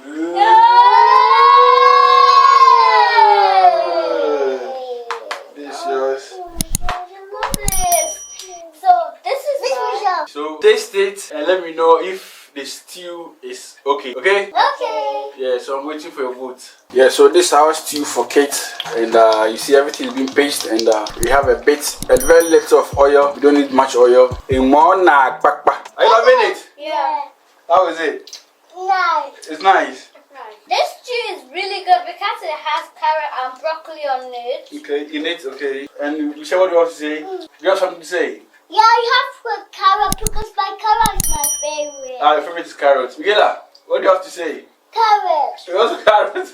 So taste it and let me know if the stew is okay. Okay? Okay. Yeah, so I'm waiting for your vote. Yeah, so this is our stew for Kate, and you see everything is being pasted, and we have a very little of oil. We don't need much oil. Are you loving it? Yeah. How is it? Nice. It's nice. This stew is really good because it has carrot and broccoli on it. Okay, in it, okay. And you say what you have to say? Do you have something to say? Yeah, you have to put carrot because my carrot is my favorite. Your favorite is carrots. Miguela, what do you have to say? Carrot. You also carrots.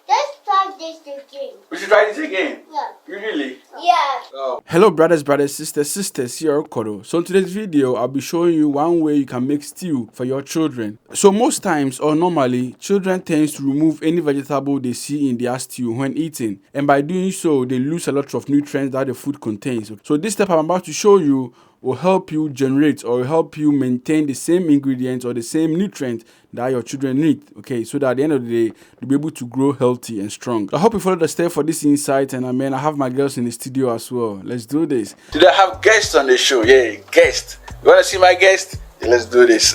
Let's try this again. We should try this again. Yeah. Really? Yeah. Oh. Hello brothers, sisters, here Kodo. So in today's video, I'll be showing you one way you can make stew for your children. So most times or normally, children tend to remove any vegetable they see in their stew when eating. And by doing so, they lose a lot of nutrients that the food contains. So this step I'm about to show you will help you generate or help you maintain the same ingredients or the same nutrients that your children need, okay, so that at the end of the day they'll be able to grow healthy and strong. I hope you follow the step for this insight, and I have my girls in the studio as well. Let's do this. Today I have guests on the show. Yeah, guest. You want to see my guest? Yeah, let's do this.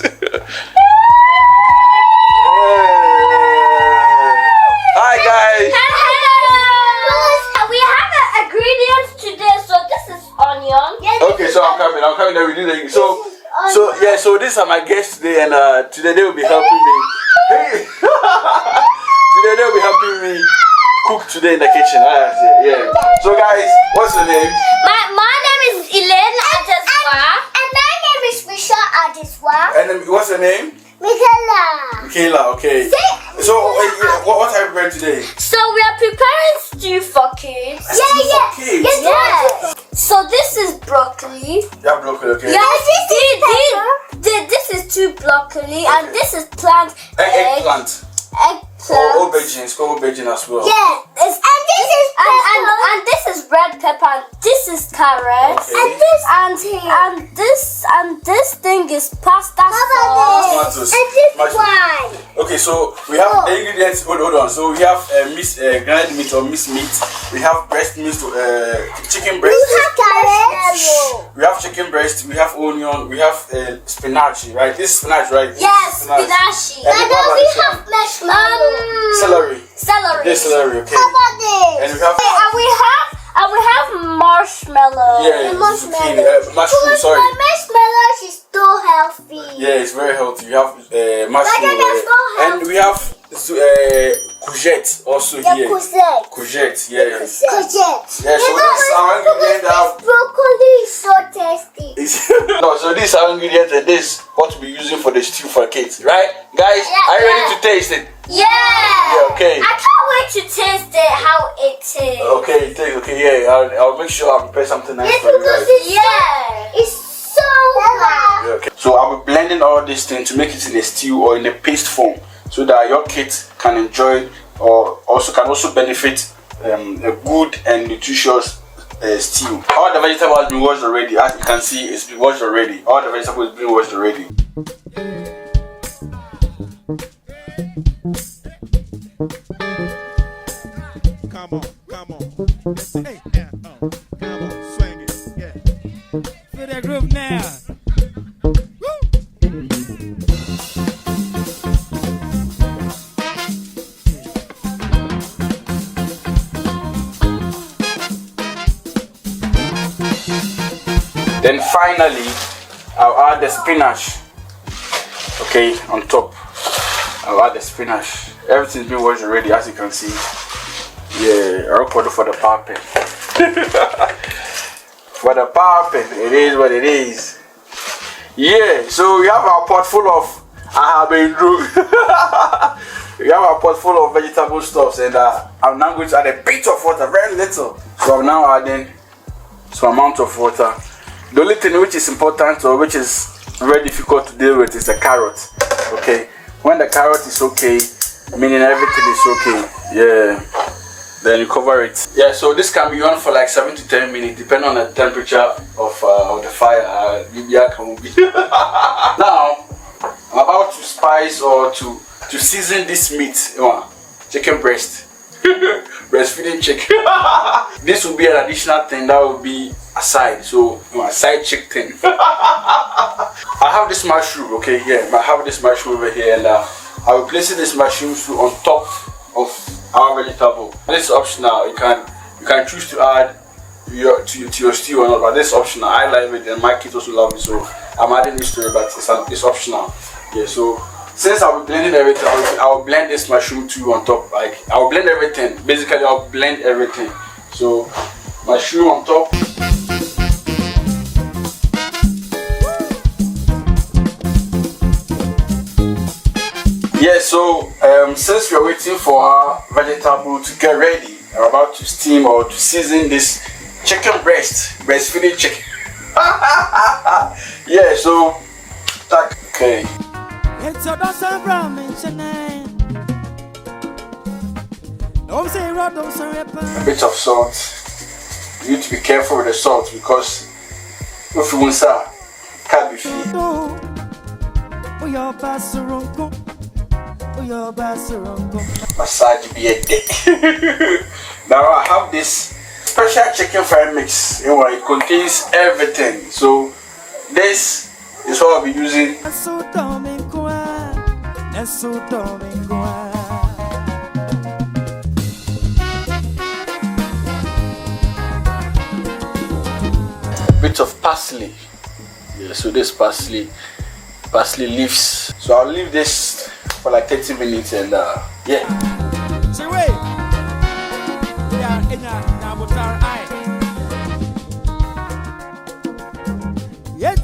Hi guys. We have ingredients today, so this is onion. Okay, so I'm coming. Then we do the so these are my guests today, and today they will be helping me. Hey, today they will be helping me cook today in the kitchen. Yeah. So guys, what's your name? My name is Elaine Adeswa. And my name is Misha Adeswa. And then what's your name? Michaela. Okay. So what are you preparing today? So we are preparing stew for kids. Yeah. So this is broccoli. Yeah, broccoli. Okay. Yeah, this is two broccoli, and this is plant. Eggplant. Eggplant. Aubergine. It's called aubergine as well. Yeah. And this is red pepper. And this is carrot. Okay. And this thing is pasta sauce. Tomatoes. And this one. Okay, so we have the ingredients. Hold on. So we have ground meat or minced meat. We have breast meat, chicken breast. We have chicken breast. We have onion. We have spinach. Right? This is spinach, right? Yes, spinach. And then we have celery. Celery. Celery. Okay. How about this? And we have marshmallow. Yeah, marshmallow. Mushroom. Sorry. The marshmallow is so healthy. Yeah, it's very healthy. We have mushroom. And we have courgette also here. Courgette, yeah. Yeah, so this is our ingredient. Broccoli is so tasty. No, so these are ingredients, and this is what we'll be using for the stew for kids, right? Guys, are you ready to taste it? Yeah. Okay. I can't wait to taste it, how it is. Okay, okay, yeah. I'll make sure I'll prepare something nice for you guys. It's so good. Yeah, okay. So I'll be blending all these things to make it in a stew or in a paste form, so that your kids can enjoy or can also benefit a good and nutritious stew. All the vegetables have been washed already. As you can see, it's been washed already. All the vegetables have been washed already. Come on. Hey, come on, swing it. Yeah. Feel that groove now. Then finally, I'll add the spinach. Okay, on top. I'll add the spinach. Everything's been washed already, as you can see. Yeah, I'll put it for the popping. For the popping, it is what it is. Yeah, so we have our pot full of we have our pot full of vegetable stuffs, and I'm now going to add a bit of water, very little. So I'm now adding some amount of water. The only thing which is important or which is very difficult to deal with is the carrot. Okay, when the carrot is okay, meaning everything is okay. Yeah, then you cover it. Yeah, so this can be on for like 7 to 10 minutes, depending on the temperature of the fire. Now I'm about to spice or to to season this meat. Chicken breast. Breastfeeding chicken. This will be an additional thing that will be aside. So a side chick thing. I have this mushroom, okay, yeah, I have this mushroom over here, and I will place this mushroom on top of our vegetable. This is optional. You can choose to add to your stew or not, but this is optional. I like it and my kids also love it, so I'm adding this to it, but it's optional. Yeah, so since I'll be blending everything, I'll blend this mushroom too on top. Like I'll blend everything. Basically, I'll blend everything. So mushroom on top. Yeah, so since we are waiting for our vegetable to get ready, I'm about to steam or to season this chicken breastfeeding chicken. Yeah, so okay. A bit of salt. You need to be careful with the salt because if you want can't be free. Massage be a dick. Now I have this special chicken fried mix. It contains everything. So this is what I'll be using. A bit of parsley. Yeah, so this parsley leaves. So I'll leave this for like 30 minutes and yeah.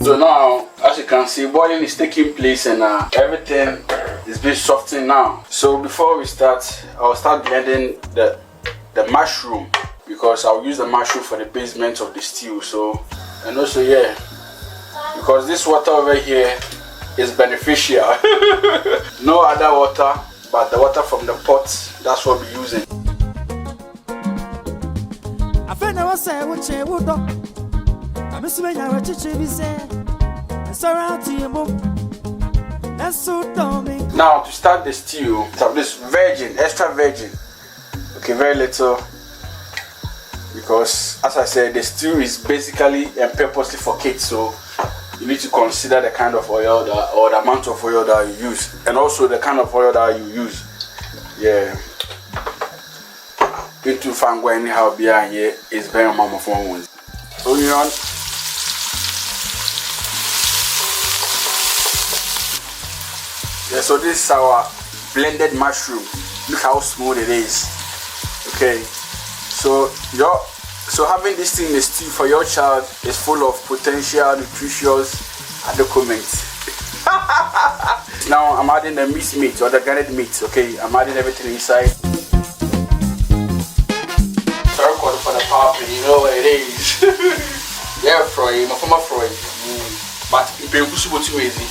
So now, as you can see, boiling is taking place and everything is being softened now. So before we start, I'll start blending the mushroom because I'll use the mushroom for the basement of the stew. So, and also yeah, because this water over here is beneficial. No other water but the water from the pot, that's what we're using. Now to start the stew, have this extra virgin, okay, very little, because as I said, the stew is basically and purposely for kids, so you need to consider the kind of oil or the amount of oil that you use, and also the kind of oil that you use. Yeah. Into fango anyhow behind here is very mama for one. Onion. Yeah, so this is our blended mushroom. Look how smooth it is. Okay. So having this thing in the stew for your child is full of potential nutritious adequate. Now I'm adding the minced meat or the garnet meat. Okay, I'm adding everything inside. Sorry for the pop, you know what it is. Yeah, fry, my former fry. But it's too easy.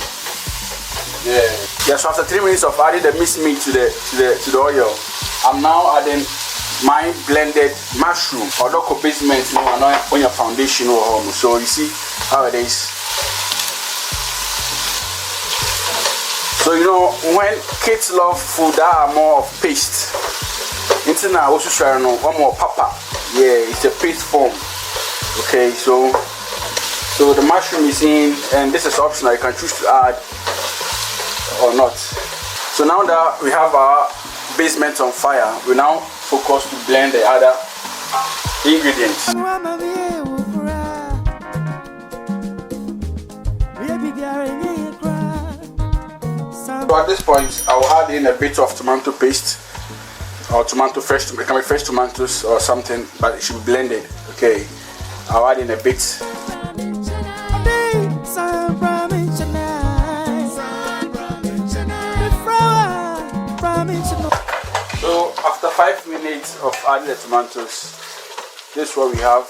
Yeah. So after 3 minutes of adding the minced meat to the oil, I'm now adding my blended mushroom or local basement on your foundation or home. So you see how it is. So you know when kids love food that are more of paste. Into now also try one more papa. Yeah, it's a paste form. Okay, so the mushroom is in, and this is optional. You can choose to add or not. So now that we have our basement on fire, we now focus to blend the other ingredients. So at this point, I will add in a bit of tomato paste or fresh tomatoes or something, but it should be blended. Okay, I'll add in a bit. So after 5 minutes of adding the tomatoes, this is what we have.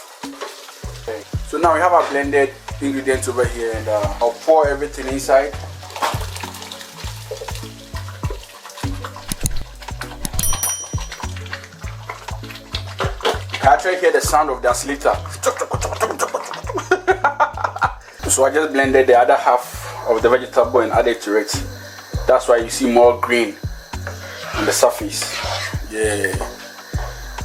Okay. So now we have our blended ingredients over here, and I'll pour everything inside. I actually hear the sound of the oscillator. So I just blended the other half of the vegetable and added to it. That's That's why you see more green on the surface. Yeah.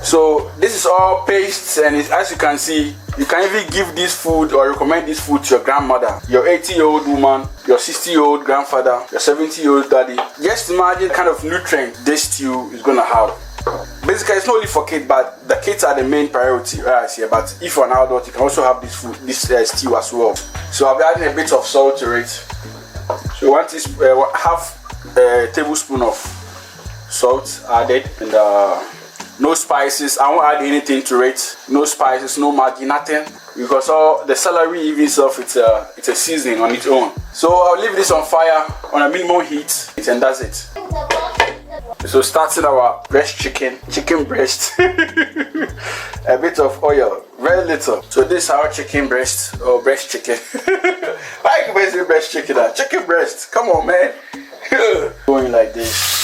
So this is all paste, and as you can see, you can even give this food or recommend this food to your grandmother, your 80-year-old woman, your 60-year-old grandfather, your 70-year-old daddy. Just imagine the kind of nutrient this stew is gonna have. Basically, it's not only for kids, but the kids are the main priority right here. But if you're an adult, you can also have this food, this stew as well. So I'll be adding a bit of salt to it. So you want this half a tablespoon of salt added, and no spices. I won't add anything to it. No spices, no Maggi, nothing, because all the celery even itself, it's a seasoning on its own. So I'll leave this on fire on a minimum heat, and that's it. So starting our chicken breast, a bit of oil, very little. So this is our chicken breast or breast chicken. Why can I say breast chicken? Chicken breast. Come on, man. Going like this.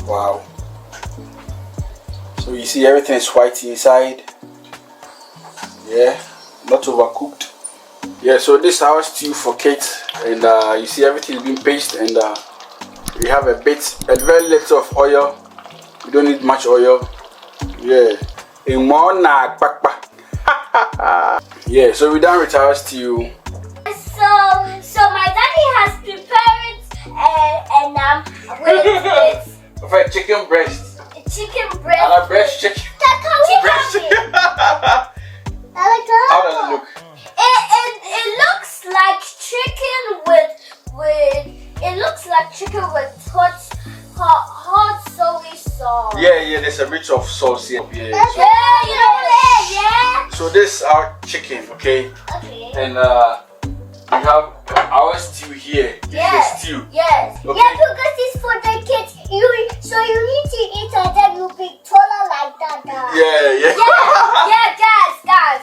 Wow. So you see everything is white inside. Yeah, not overcooked. Yeah, so this is our stew for kids, and you see everything is being pasted, and we have a very little of oil. We don't need much oil. Yeah. Yeah, so we're done with our stew. So my daddy has prepared with chicken breast. Chicken breast. And a breast chicken. Breast chicken. How does it look? It looks like chicken with hot soy sauce. Yeah, there's a bit of sauce here. Yeah. So this is our chicken, okay? Okay. And we have our stew here. This is the stew. Yes. Okay. Yeah, because it's for the kids. So you need to eat and then you'll be taller like that. Yeah. Guys.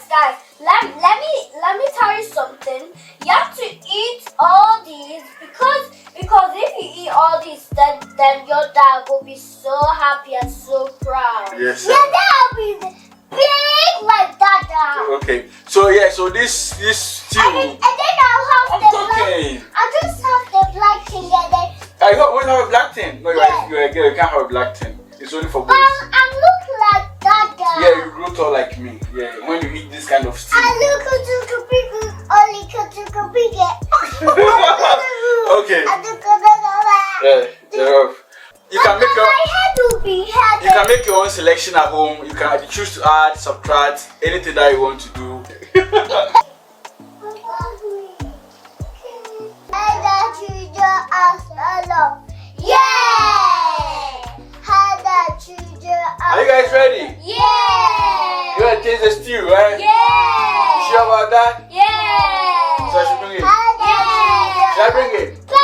Let me tell you something. You have to eat all these because if you eat all these, then your dad will be so happy and so proud. Yes. Yeah, that'll be big like that. Okay. So this stew. And then I'll have I'm the talking. black. I'll just have the black thing and then. I won't have a black thing. No, Yeah. you're a girl. You can't have a black thing. It's only for boys. I look like that. Yeah, you grow tall like me. Yeah, when you eat this kind of stew. I look big, only big. Okay. Yeah. You can make my head will be heavy. You can make your own selection at home. You can choose to add, subtract, anything that you want to do. Are you guys ready? Yeah. You want to taste the stew, right? Yeah. You sure about that? Yeah. So I should bring it? Yeah. Should I bring it? Yeah.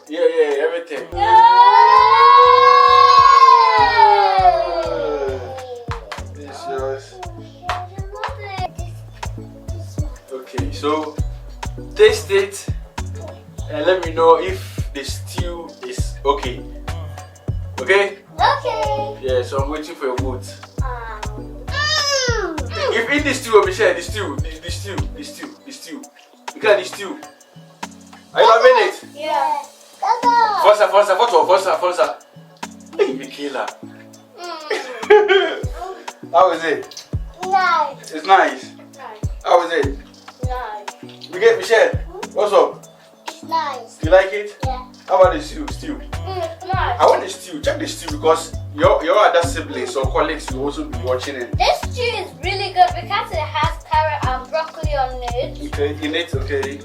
Yeah, everything. This is yours. Okay, so taste it and let me know if the stew is okay. Okay? Okay. Yeah, so I'm waiting for your vote. If in the stew, Michelle, the stew. Look at the stew. Are you loving it? Yeah. Forza. Hey, Michaela. How is it? Nice. It's nice. How is it? Nice. Michelle, what's up? It's nice. You like it? Yeah. How about the stew? It's nice. I want the stew. Check the stew because your other siblings or colleagues will also be watching it. This stew is really good because it has carrot and broccoli on it. Okay, in it, okay.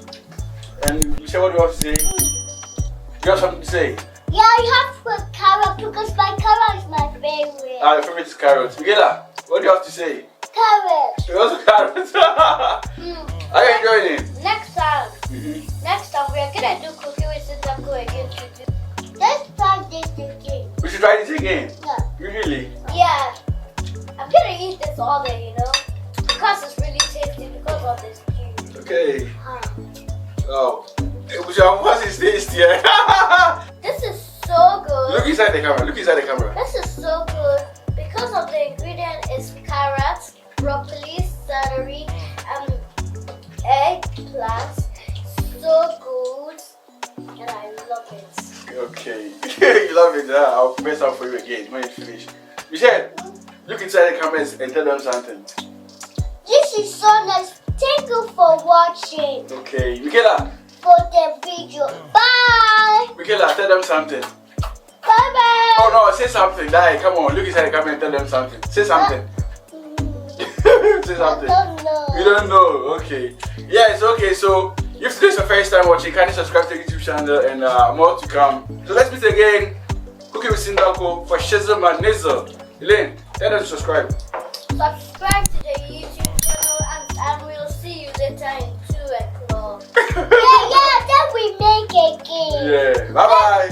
And Michelle, what do you have to say? You have something to say? Yeah, you have to put carrot because my carrot is my favorite. Your favorite is carrots. Michaela, what do you have to say? Carrot. You also carrots. Are you enjoying it? Next time we're gonna do cooking with Sindaco again. Let's try this again. We should try this again. Yeah. Really? Yeah. I'm gonna eat this all day, you know? Because it's really tasty because of this juice. Okay. Oh. What's his taste here? This is so good. Look inside the camera. Look inside the camera. This is so good because of the ingredient is carrots, broccoli, celery, eggplant. So good, and I love it. Okay. You love it, huh? I'll mess up for you again when you finish. Michelle, look inside the cameras and tell them something. This is so nice. Thank you for watching. Okay. Michaela. For the video. Bye. Michaela, tell them something. Bye bye. Oh no, say something. Die. Come on, look inside the camera and tell them something. Say something. Say something. I don't know. You don't know. Okay. Yes. Okay. So if this is your first time watching, kindly subscribe to the YouTube channel and more to come. So let's meet again. Cooking with Sindaco for Shazam and Nizzle. Elaine, tell them to subscribe. Subscribe to the YouTube channel and we'll see you later in 2 o'clock. Yeah, then we make a game. Yeah. Bye bye.